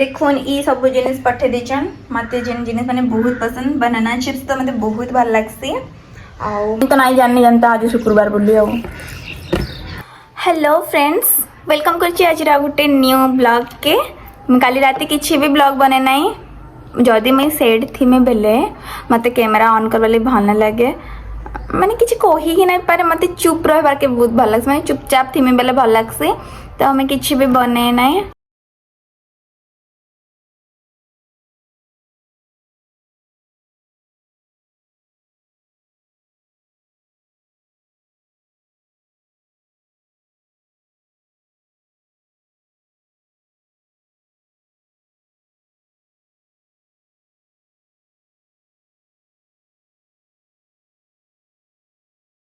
देखुन ई सब जिनिस पठे देछन मते जिन जिनिस माने बहुत पसंद बनाना चिप्स तो मते बहुत भल लागसी आउ तो नहीं जाननी जानता आज शुक्रवार बोली आउ हेलो फ्रेंड्स वेलकम करछि आज गुटे न्यू ब्लॉग के काली रात किछि भी ब्लॉग बने नहीं जदि मैं सेड थी में बेले मते कैमरा ऑन करवाले भल न लगे माने किछि कहि ही नहीं पारे मते चुप रहबार के बहुत भल लागस माने चुपचाप थी में बेले भल लागसी तो हमें किछि भी बने नहीं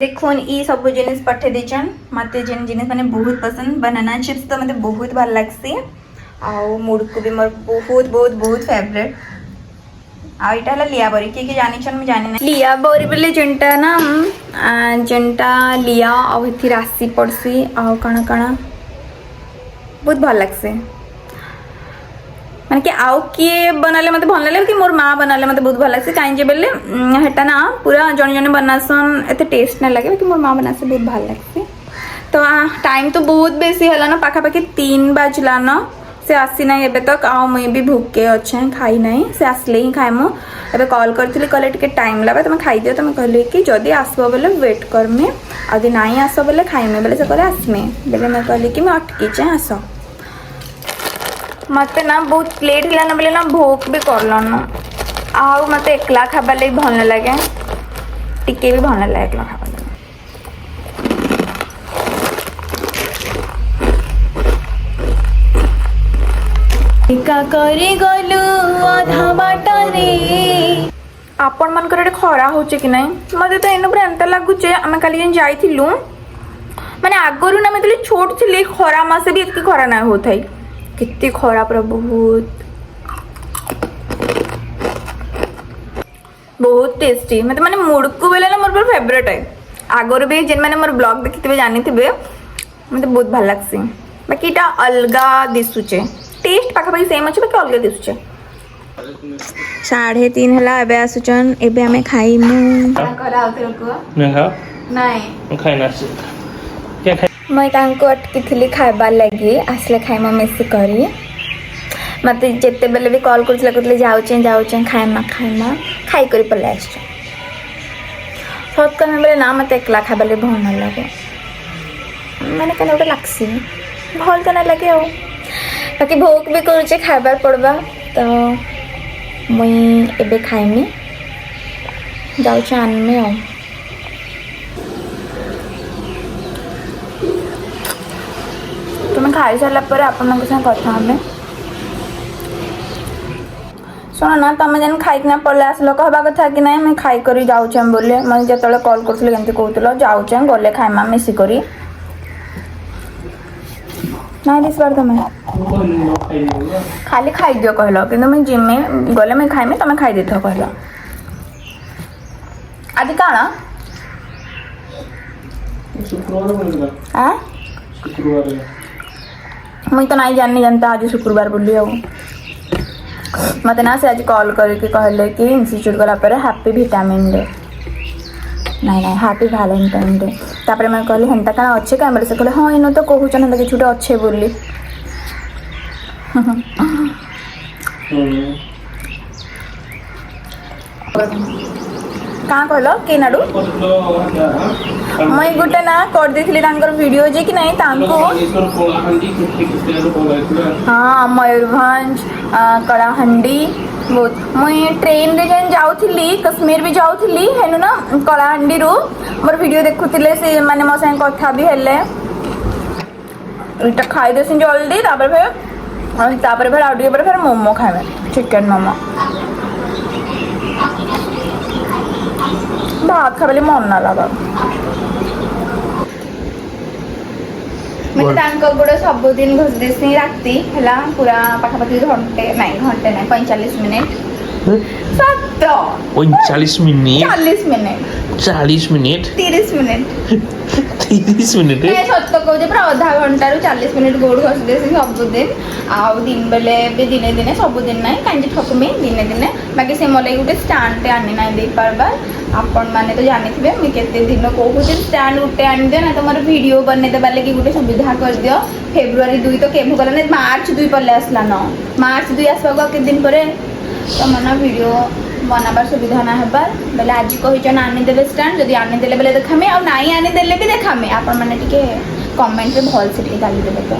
देखुन ई सब जिनिस पठे देछन मते जिन जिनिस माने बहुत पसंद बनाना चिप्स तो मते बहुत भल लागसी आउ मुड़को भी मोर बहुत बहुत बहुत फेवरेट आ इटा हला लिया बरी के जानि छन मैं जानि ना लिया बरी बोले जंटा ना जंटा लिया आ इथि राशि पड़सी आ कणा कणा बहुत भल लागसी माने कि आउ किए बनाले मते भल लागले कि मोर माँ बनाले मते बहुत भल लागसी काहे जे बेले हेटा ना पूरा जन जन बनासन एते टेस्ट ना लगे कि मोर माँ बनासे बहुत भल लागसी तो टाइम तो बहुत बेसी हला ना पाखा पाखी 3 बजला ना से आसी ना एबे तक आउ मुई भी भूखे अच्छे खाई नहीं से आसले ही खाएमु एबे कॉल करथिली कहले टिके टाइम लाबे तुम खाई दियो तुम कहले कि जदी आसबो बेले वेट करमे आदि नाही आसो बेले खाइमे बेले से कहले आसमे बेले मैं कहले कि मैं अटकी जे आसो मत ना बहुत प्लेट हिलाना बेले ना भोक भी करलन आउ मत एकला खाबा लगे भल लगे टिके भी भल लगे एकला खाबा एका करी गलु आधा बाटरे आपण मानकर एटे खरा होचे कि नहीं मते तो एनु एंता लागुचे आमे काली जन जाइथिलु माने आगरु ना मतलब छोट थिले खरा मासे भी एतकी खरा ना होथाई कितनी खरा पर बहुत बहुत टेस्टी मतलब माने मुड़को बेले ना मोर फेवरेट है आगर भी जिन माने मोर ब्लॉग देखिथिबे जानिथिबे मते बहुत भल लागसी बाकी इटा अलगा दिसुचे टेस्ट पाखापाखि सेम अच्छे बाकी अलग दिसुचे 3:30 हला एबे आसुचन एबे हमें खाइमु करा आउते रखो नै खा नै खाइना क्या मैं तांको अटकी थी खाइबार लगी आसले खाइमा मिस करी मत जिते बेले भी कॉल कर जाऊचे जाऊचे खाइमा खाइमा खाई कर पलै आस सत कहना बेले ना मत एकला खाइबा लगे भल न लगे मैंने कहना गोटे लागसी भल तो ना लगे आ बाकी भोक भी करुचे खाइबार पड़वा तो मुई एबे खाइमी जाऊचे आनमे आ तुम खाई सारा पर आपण कथा हमें शुण ना तुम जेन खाई पड़े आसल कहवा कथा कि नहीं मैं खाई कर जाऊे बोले मैं जो कॉल करते कहते जाऊे गले खाइमा मिसिक ना दिसबार तुम खाली खाई दियो कहल कि मैं जिमे गले मैं खाइमी तुम खाई देथ कहल आज काना मुई तो नहीं जाननी जानता आज शुक्रवार बोली आउ मत ना से आज कॉल करके कहले कि इंस्टीट्यूट गला पर हैप्पी विटामिन डे नहीं नहीं हैप्पी वैलेंटाइन डे तापर मैं कहली हेन्ता काना अच्छे क्या से कहले हाँ इन तो कहूचन हेन्ता कि छुटे अच्छे बोली कहाँ कहल के नाडू मुई गोटे ना कर देथिली तांकर वीडियो जे कि नहीं तांको हाँ मयूरभंज कलाहांडी बहुत मुई ट्रेन रे जेन जाउथिली कश्मीर भी जाउथिली हेनु ना कलाहांडी रु मोर वीडियो देखुथिले से माने मो संग कथा भी हेले इटा खाई देसिन जल्दी तापर फिर आउट पर फिर मोमो खाइबे चिकन मोमो भात खाबले मन ना लगा मैं तांको गोड़ सब दिन घोष देसी राती हला पूरा पाखापाखि घंटे नहीं 45 मिनिट ସତ 39 minute 40 minute 40 minute 30 minute 30 minute ସତ କହୁଛି ପୁରା ଅଧା ଘଣ୍ଟାରୁ 40 ମିନିଟ୍ ଗୋଡ଼ ଘଷି ଦେସି ସବୁଦିନ ଆଉ ଦିନ ବେଲେ ବି ଦିନେ ଦିନେ ସବୁଦିନ ନାହିଁ କାହିଁକି ଠକୁମି ଦିନେ ଦିନେ ବାକି ସେ ମୋ ଲାଗି ଗୋଟେ ଷ୍ଟାଣ୍ଡଟେ ଆଣି ନାହିଁ ଦେଇପାରବାର ଆପଣମାନେ ତ ଜାଣିଥିବେ ମୁଇଁ କେତେ ଦିନ କହୁଛି ଷ୍ଟାଣ୍ଡ ଗୋଟେ ଆଣିଦିଅ ନା ତମର ଭିଡ଼ିଓ ବନେଇଦେବା ଲାଗି ଗୋଟେ ସୁବିଧା କରିଦିଅ ଫେବୃଆରୀ 2 ତ କେବେ ଗଲାନି ମାର୍ଚ୍ଚ 2 ପଲେ ଆସିଲା ନ ମାର୍ଚ୍ଚ 2 ଆସିବାକୁ ଆଉ କେତେ ଦିନ ପରେ ତମର ଭିଡ଼ିଓ ବନାবার সুবিধা না হবার বেলে আজ কহিছন আনিদেবে স্ট্যান্ড যদি আনিদেলে বেলে দেখামে আর নাই আনিদেলে বি দেখামে আপন মানে টিকে কমেন্টরে ভলসে টিকে গালি দেবে তো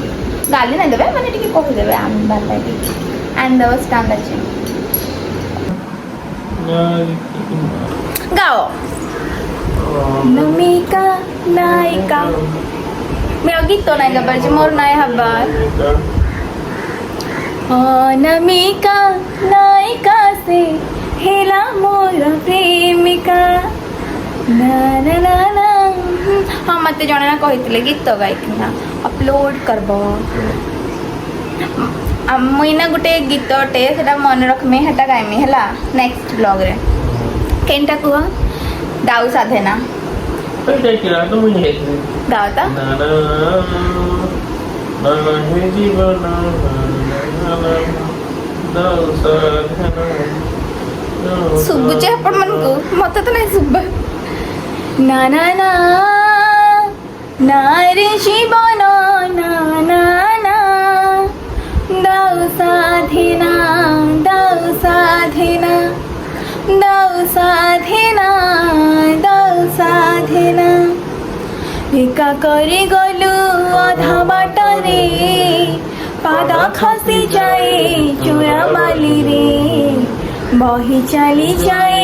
গালি না দেবে মানে টিকে কহিদেবে আনবার লাগি আনিদেব স্ট্যান্ড আছে গাও নমিকা নায়িকা মে গীত নাই গাবার যে মোর নাই হবার অনামিকা নায়িকা সে হেলা মোর প্রেমিকা না না না না ହଁ ମୋତେ ଜଣେ ନା କହିଥିଲେ ଗୀତ ଗାଇକିନା ଅପଲୋଡ଼ କରବ ମୁଇଁ ନା ଗୋଟେ ଗୀତଟେ ସେଟା ମନେ ରଖମି ସେଟା ଗାଇମି ହେଲା ନେକ୍ସଟ ବ୍ଲଗ୍ରେ କେନ୍ଟା କୁହ ଦାଉ ସାଧେନା ଗାଅ ତ ଶୁଭୁଛି ଆପଣମାନଙ୍କୁ ମତେ ତ ନାଇଁ ଶୁଭ ନା ନା ନା ନା ରେ ଜୀବନ ନା ନା ନା ଦାଉ ସାଧେନା ଦାଉ ସାଧେନା ଦାଉ ସାଧେନା ଦାଉ ସାଧେନା ଏକା କରି ଗଲୁ ଅଧା ବାଟରେ ପାଦ ଖସି ଯାଏ ଚୂଡ଼ା ବାଲିରେ বহি চালি যাই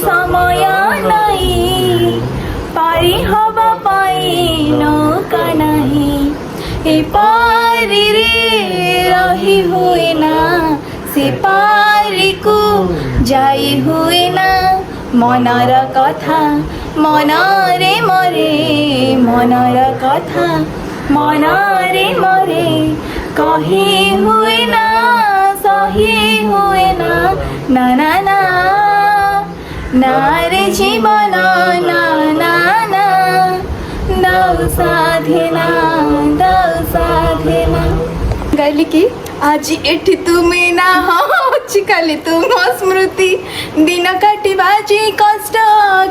সময় নাই পারি হবা পাই নৌকা নাহি এ পারিরে রহি হুয়ে না সে পারিকু যাই হুয়ে না মনর কথা মনরে মরে মনর কথা মনরে মরে কহি হুয়ে না সহি হুয়ে না না না না না রে জীবন না না না দাও সাধেনা দাও সাধেনা গাইলি কি আজি এଠି তুমি না ଅଛି କାଲି ତୁମ ସ୍ମୃତି ଦିନ କାଟିବା ଯେ କଷ୍ଟ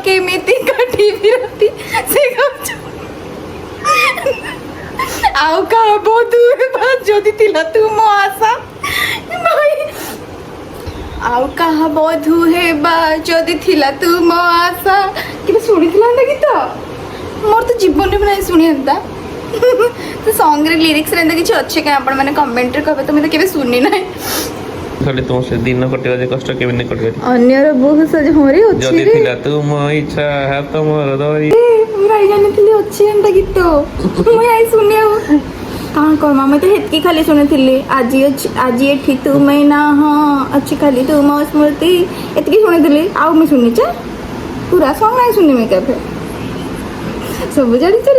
କେମିତି କାଟିବି ରାତି ସେ ଗଛ ଆଉ କାହା ବଧୁ ଯଦି ଥିଲା ତୁମ ଆଶା ଭାଇ ଆଉ କାହା ବଧୁ ହେବା ଯଦି ଥିଲା ତୁମ ଆଶା କେବେ ଶୁଣିଥିଲା ନା ଗୀତ ମୋର ତ ଜୀବନରେ ବି ନାହିଁ ଶୁଣିନ୍ତା ତ ସଙ୍ଗରେ ଲିରିକ୍ସରେ ଏମିତି କିଛି ଅଛି କାହିଁ ଆପଣମାନେ କମେଣ୍ଟରେ କହିବେ ତ ମୁଁ ତ କେବେ ଶୁଣି ନାହିଁ ଖାଲି ତୁମ ସେ ଦିନ କଟିବା ଯେ କଷ୍ଟ କେବେ ନି କଟିବ ଅନ୍ୟର ବହୁ ସଜ ହରି ଅଛି ଯଦି ଥିଲା ତୁମ ଇଚ୍ଛା ହାତ ମୋର ଧରି ମୁଁ ରାଇ ଜାଣିଥିଲି ଅଛି ଏନ୍ତା ଗୀତ ମୁଁ ଆଇ ଶୁଣି ଆଉ କାଁ କର୍ମା ମୁଁ ତ ହେତ୍କି ଖାଲି ଶୁଣିଥିଲି ଆଜି ଏଠି ତୁମେ ନା ହଁ ଅଛି ଖାଲି ତୁମ ସ୍ମୃତି ଏତିକି ଶୁଣିଥିଲି ଆଉ ମୁଁ ଶୁଣିଛେ ପୁରା ସଙ୍ଗ ନାଇଁ ଶୁଣିମି କେବେ ସବୁ ଜାଣିଛୁ